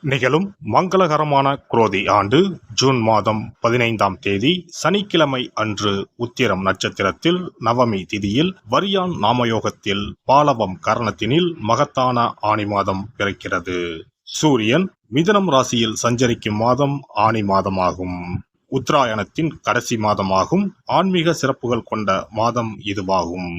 நிகழும் மங்களகரமான குரோதி ஆண்டு ஜூன் மாதம் 15ஆம் தேதி சனிக்கிழமை அன்று உத்திரம் நட்சத்திரத்தில் நவமி திதியில் வரியான் நாமயோகத்தில் பாலவம் கரணத்தினில் மகத்தான ஆனி மாதம் பிறக்கிறது. சூரியன் மிதுனம் ராசியில் சஞ்சரிக்கும் மாதம் ஆனி மாதமாகும். உத்தராயணத்தின் கடைசி மாதமாகும். ஆன்மீக சிறப்புகள் கொண்ட மாதம் இதுவாகும்.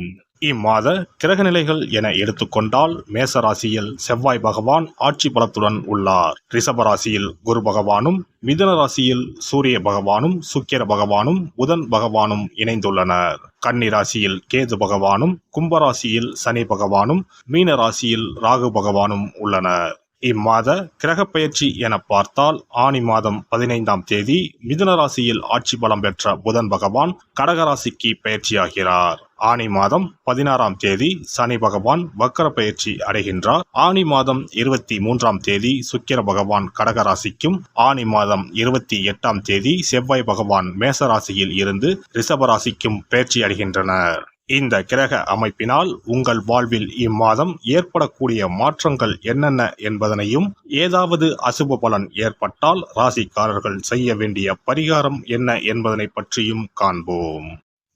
இம்மாத கிரகநிலைகள் என எடுத்துக்கொண்டால் மேசராசியில் செவ்வாய் பகவான் ஆட்சி பலத்துடன் உள்ளார். ரிஷபராசியில் குரு பகவானும், மிதுன ராசியில் சூரிய பகவானும், சுக்கிர பகவானும், புதன் பகவானும் இணைந்துள்ளனர். கன்னி ராசியில் கேது பகவானும், கும்பராசியில் சனி பகவானும், மீன ராசியில் ராகு பகவானும் உள்ளனர். இம்மாத கிரக பயிற்சி என பார்த்தால் ஆனி மாதம் 15ஆம் தேதி மிதுன ராசியில் ஆட்சி பலம் பெற்ற புதன் பகவான் கடகராசிக்கு பயிற்சியாகிறார். ஆனி மாதம் 16ஆம் தேதி சனி பகவான் வக்கர பயிற்சி அடைகின்றார். ஆனி மாதம் 23ஆம் தேதி சுக்கிர பகவான் கடகராசிக்கும், ஆனி மாதம் 28ஆம் தேதி செவ்வாய் பகவான் மேசராசியில் இருந்து ரிஷபராசிக்கும் பயிற்சி அடைகின்றனர். இந்த கிரக அமைப்பினால் உங்கள் வாழ்வில் இம்மாதம் ஏற்படக்கூடிய மாற்றங்கள் என்னென்ன என்பதனையும், ஏதாவது அசுப பலன் ஏற்பட்டால் ராசிக்காரர்கள் செய்ய வேண்டிய பரிகாரம் என்ன என்பதனை பற்றியும் காண்போம்.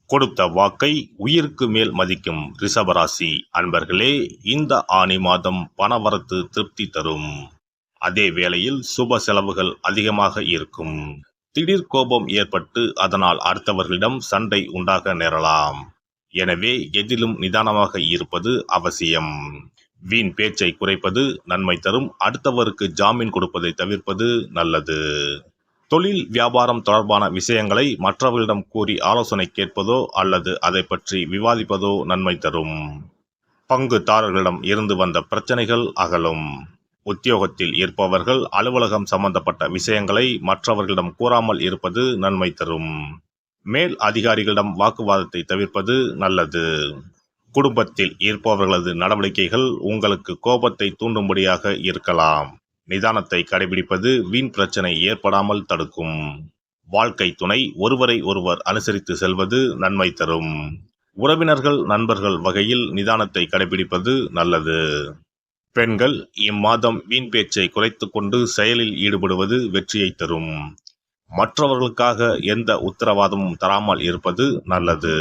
கொடுத்த வாக்கை உயிருக்கு மேல் மதிக்கும் ரிஷபராசி அன்பர்களே, இந்த ஆனி மாதம் பணவரத்து திருப்தி தரும். அதே வேளையில் சுப செலவுகள் அதிகமாக இருக்கும். திடீர் கோபம் ஏற்பட்டு அதனால் அடுத்தவர்களிடம் சண்டை உண்டாக நேரலாம். எனவே எதிலும் நிதானமாக இருப்பது அவசியம். வீண் பேச்சை குறைப்பது நன்மை தரும். அடுத்தவருக்கு ஜாமீன் கொடுப்பதை தவிர்ப்பது நல்லது. தொழில் வியாபாரம் தொடர்பான விஷயங்களை மற்றவர்களிடம் கூறி ஆலோசனை கேட்பதோ அல்லது அதை பற்றி விவாதிப்பதோ நன்மை தரும். பங்குதாரர்களிடம் இருந்து வந்த பிரச்சனைகள் அகலும். உத்தியோகத்தில் இருப்பவர்கள் அலுவலகம் சம்பந்தப்பட்ட விஷயங்களை மற்றவர்களிடம் கூறாமல் இருப்பது நன்மை தரும். மேல் அதிகாரிகளிடம் வாக்குவாதத்தை தவிர்ப்பது நல்லது. குடும்பத்தில் இருப்பவர்களது நடவடிக்கைகள் உங்களுக்கு கோபத்தை தூண்டும்படியாக இருக்கலாம். நிதானத்தை கடைபிடிப்பது வீண் பிரச்சனை ஏற்படாமல் தடுக்கும். வாழ்க்கை துணை ஒருவரை ஒருவர் அனுசரித்து செல்வது நன்மை தரும். உறவினர்கள் நண்பர்கள் வகையில் நிதானத்தை கடைபிடிப்பது நல்லது. பெண்கள் இம்மாதம் வீண் பேச்சை குறைத்து கொண்டு செயலில் ஈடுபடுவது வெற்றியை தரும். மற்றவர்களுக்காக எந்த உத்தரவாதமும் தராமல் இருப்பது நல்லது.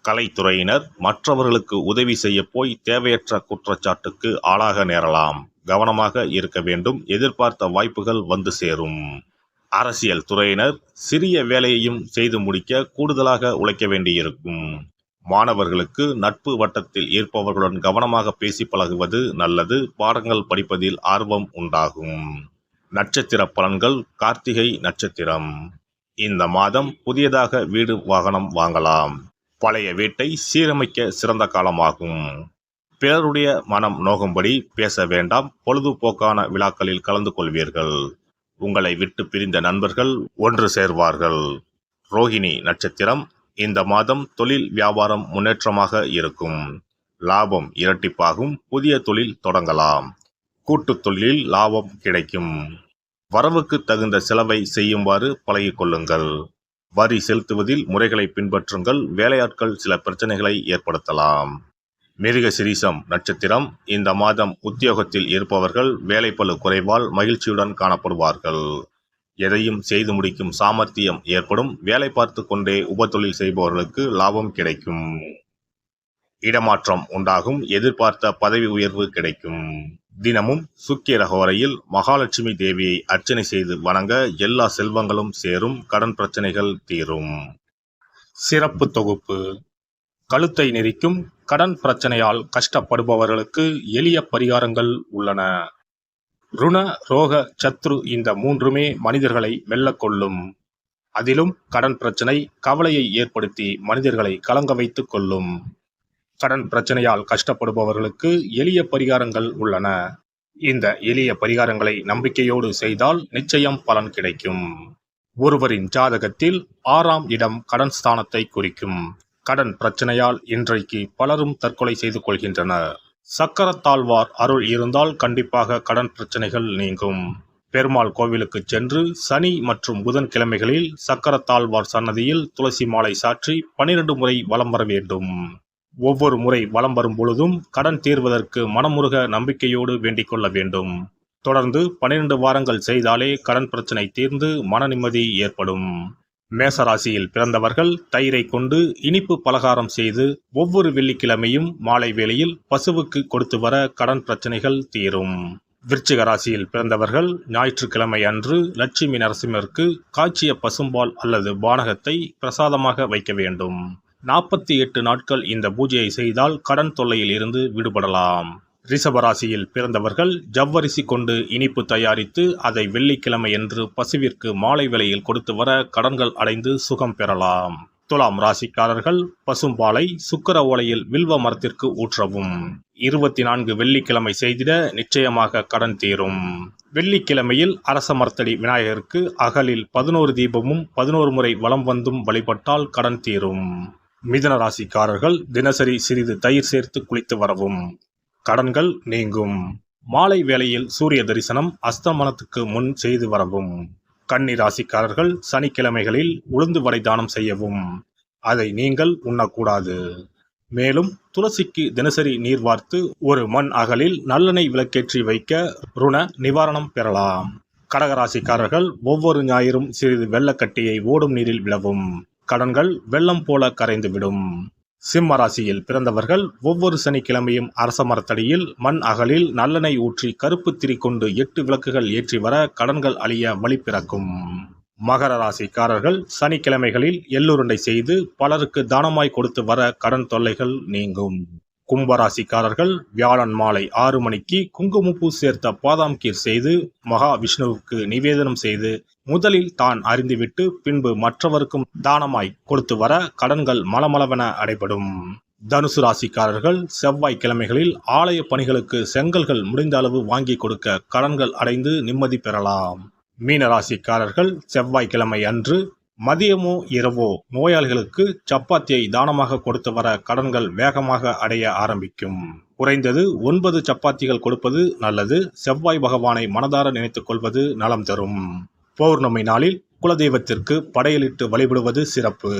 கலைத்துறையினர் மற்றவர்களுக்கு உதவி செய்ய போய் தேவையற்ற குற்றச்சாட்டுக்கு ஆளாக நேரலாம். கவனமாக இருக்க வேண்டும். எதிர்பார்த்த வாய்ப்புகள் வந்து சேரும். அரசியல் துறையினர் சிறிய வேலையையும் செய்து முடிக்க கூடுதலாக உழைக்க வேண்டியிருக்கும். மாணவர்களுக்கு நட்பு வட்டத்தில் இருப்பவர்களுடன் கவனமாக பேசி பழகுவது நல்லது. பாடங்கள் படிப்பதில் ஆர்வம் உண்டாகும். நட்சத்திர பலன்கள். கார்த்திகை நட்சத்திரம். இந்த மாதம் புதியதாக வீடு வாகனம் வாங்கலாம். பழைய வீட்டை சீரமைக்க சிறந்த காலமாகும். பிறருடைய மனம் நோகும்படி பேச வேண்டாம். பொழுதுபோக்கான விழாக்களில் கலந்து கொள்வீர்கள். உங்களை விட்டு பிரிந்த நண்பர்கள் ஒன்று சேர்வார்கள். ரோஹிணி நட்சத்திரம். இந்த மாதம் தொழில் வியாபாரம் முன்னேற்றமாக இருக்கும். லாபம் இரட்டிப்பாகும். புதிய தொழில் தொடங்கலாம். கூட்டுத் தொழிலில் லாபம் கிடைக்கும். வரவுக்கு தகுந்த செலவை செய்யுமாறு பழகிக்கொள்ளுங்கள். வரி செலுத்துவதில் முறைகளை பின்பற்றுங்கள். வேலையாட்கள் சில பிரச்சனைகளை ஏற்படுத்தலாம். மிருகசிரீசம் நட்சத்திரம். இந்த மாதம் உத்தியோகத்தில் இருப்பவர்கள் வேலைப்பளு குறைவால் மகிழ்ச்சியுடன் காணப்படுவார்கள். எதையும் செய்து முடிக்கும் சாமர்த்தியம் ஏற்படும். வேலை பார்த்து கொண்டே உபத்தொழில் செய்பவர்களுக்கு லாபம் கிடைக்கும். இடமாற்றம் உண்டாகும். எதிர்பார்த்த பதவி உயர்வு கிடைக்கும். தினமும் சுக்கிர ஹோரையில் மகாலட்சுமி தேவியை அர்ச்சனை செய்து வணங்க எல்லா செல்வங்களும் சேரும். கடன் பிரச்சனைகள் தீரும். சிறப்பு தொகுப்பு. கழுத்தை நெரிக்கும் கடன் பிரச்சனையால் கஷ்டப்படுபவர்களுக்கு எளிய பரிகாரங்கள் உள்ளன. ருண, ரோக, சத்ரு இந்த மூன்றுமே மனிதர்களை வெல்லக்கொள்ளும். அதிலும் கடன் பிரச்சனை கவலையை ஏற்படுத்தி மனிதர்களை கலங்க வைத்துக் கொள்ளும். கடன் பிரச்சனையால் கஷ்டப்படுபவர்களுக்கு எளிய பரிகாரங்கள் உள்ளன. இந்த எளிய பரிகாரங்களை நம்பிக்கையோடு செய்தால் நிச்சயம் பலன் கிடைக்கும். ஒருவரின் ஜாதகத்தில் 6ஆம் இடம் கடன் ஸ்தானத்தை குறிக்கும். கடன் பிரச்சனையால் இன்றைக்கு பலரும் தற்கொலை செய்து கொள்கின்றனர். சக்கரத்தாழ்வார் அருள் இருந்தால் கண்டிப்பாக கடன் பிரச்சனைகள் நீங்கும். பெருமாள் கோவிலுக்கு சென்று சனி மற்றும் புதன் கிழமைகளில் சக்கரத்தாழ்வார் சன்னதியில் துளசி மாலை சாற்றி 12 முறை வலம் வர வேண்டும். ஒவ்வொரு முறை வலம் வரும் பொழுதும் கடன் தீர்வதற்கு மனமுருக நம்பிக்கையோடு வேண்டிக் கொள்ள வேண்டும். தொடர்ந்து 12 வாரங்கள் செய்தாலே கடன் பிரச்சனை தீர்ந்து மன நிம்மதி ஏற்படும். மேசராசியில் பிறந்தவர்கள் தயிரை கொண்டு இனிப்பு பலகாரம் செய்து ஒவ்வொரு வெள்ளிக்கிழமையும் மாலை வேளையில் பசுவுக்கு கொடுத்து வர கடன் பிரச்சனைகள் தீரும். விருச்சிக ராசியில் பிறந்தவர்கள் ஞாயிற்றுக்கிழமை அன்று லட்சுமி நரசிம்மருக்கு காய்ச்சிய பசும்பால் அல்லது பானகத்தை பிரசாதமாக வைக்க வேண்டும். 48 நாட்கள் இந்த பூஜையை செய்தால் கடன் தொல்லையில் இருந்து விடுபடலாம். ரிஷபராசியில் பிறந்தவர்கள் ஜவ்வரிசி கொண்டு இனிப்பு தயாரித்து அதை வெள்ளிக்கிழமை என்று பசுவிற்கு மாலை வேளையில் கொடுத்து வர கடன்கள் அடைந்து சுகம் பெறலாம். துலாம் ராசிக்காரர்கள் பசும்பாலை சுக்கிர ஓலையில் வில்வ மரத்திற்கு ஊற்றவும். 24 வெள்ளிக்கிழமை செய்திட நிச்சயமாக கடன் தீரும். வெள்ளிக்கிழமையில் அரச மரத்தடி விநாயகருக்கு அகலில் 11 தீபமும் 11 முறை வலம் வந்தும் வழிபட்டால் கடன் தீரும். மிதுன ராசிக்காரர்கள் தினசரி சிறிது தயிர் சேர்த்து குளித்து வரவும். கடன்கள் நீங்கும். மாலை வேளையில் சூரிய தரிசனம் அஸ்தமனத்துக்கு முன் செய்து வரவும். கன்னி ராசிக்காரர்கள் சனிக்கிழமைகளில் உளுந்து வடை தானம் செய்யவும். அதை நீங்கள் உண்ணக்கூடாது. மேலும் துளசிக்கு தினசரி நீர் வார்த்து ஒரு மண் அகலில் நல்லெண்ணெய் விளக்கேற்றி வைக்க ருண நிவாரணம் பெறலாம். கடகராசிக்காரர்கள் ஒவ்வொரு ஞாயிறும் சிறிது வெள்ளக்கட்டியை ஓடும் நீரில் விழவும். கடன்கள் வெள்ளம் போல கரைந்துவிடும். சிம்ம ராசியில் பிறந்தவர்கள் ஒவ்வொரு சனிக்கிழமையும் அரச மரத்தடியில் மண் அகலில் நல்லெண்ணெய் ஊற்றி கருப்பு திரி கொண்டு 8 விளக்குகள் ஏற்றி வர கடன்கள் அழிய வழி பிறக்கும். மகர ராசிக்காரர்கள் சனிக்கிழமைகளில் எள்ளுருண்டை செய்து பலருக்கு தானமாய் கொடுத்து வர கடன் தொல்லைகள் நீங்கும். கும்பராசிக்காரர்கள் வியாழன் மாலை 6 மணிக்கு குங்குமப்பூ சேர்த்த பாதாம் கீர் செய்து மகா விஷ்ணுவுக்கு நிவேதனம் செய்து முதலில் தான் அறிந்துவிட்டு பின்பு மற்றவருக்கும் தானமாய் கொடுத்து வர கடன்கள் மலமளவென அடைபடும். தனுசு ராசிக்காரர்கள் செவ்வாய்க்கிழமைகளில் ஆலய பணிகளுக்கு செங்கல்கள் முடிந்த அளவு வாங்கி கொடுக்க கடன்கள் அடைந்து நிம்மதி பெறலாம். மீன ராசிக்காரர்கள் செவ்வாய்க்கிழமை அன்று மதியமோ இரவோ நோயாளிகளுக்கு சப்பாத்தியை தானமாக கொடுத்து வர கடன்கள் வேகமாக அடைய ஆரம்பிக்கும். குறைந்தது 9 சப்பாத்திகள் கொடுப்பது நல்லது. செவ்வாய் பகவானை மனதார நினைத்துக் கொள்வது நலம் தரும். பௌர்ணமி நாளில் குலதெய்வத்திற்கு படையலிட்டு வழிபடுவது சிறப்பு.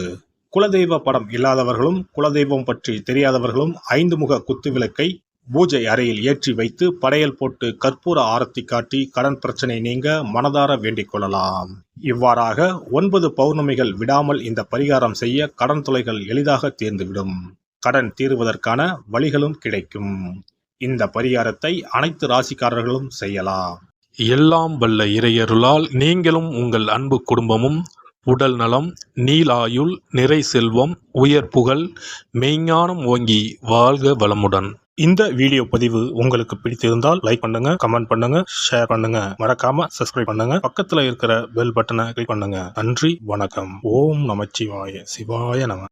குலதெய்வ படம் இல்லாதவர்களும் குலதெய்வம் பற்றி தெரியாதவர்களும் 5 முக குத்து விளக்கை பூஜை அறையில் ஏற்றி வைத்து படையல் போட்டு கற்பூர ஆரத்தி காட்டி கடன் பிரச்சனை நீங்க மனதார வேண்டிக் கொள்ளலாம். இவ்வாறாக 9 பௌர்ணமிகள் விடாமல் இந்த பரிகாரம் செய்ய கடன் தொல்லைகள் எளிதாக தீர்ந்துவிடும். கடன் தீருவதற்கான வழிகளும் கிடைக்கும். இந்த பரிகாரத்தை அனைத்து ராசிக்காரர்களும் செய்யலாம். எல்லாம் வல்ல இறையருளால் நீங்களும் உங்கள் அன்பு குடும்பமும் உடல் நலம், நீலாயுள், நிறை செல்வம், உயர் புகழ், மெய்ஞானம் ஓங்கி வாழ்க வளமுடன். இந்த வீடியோ பதிவு உங்களுக்கு பிடித்திருந்தால் லைக் பண்ணுங்க, கமெண்ட் பண்ணுங்க, ஷேர் பண்ணுங்க, மறக்காம சப்ஸ்கிரைப் பண்ணுங்க, பக்கத்துல இருக்கிற பெல் பட்டனை கிளிக் பண்ணுங்க. நன்றி, வணக்கம். ஓம் நமச்சிவாய. சிவாய நம.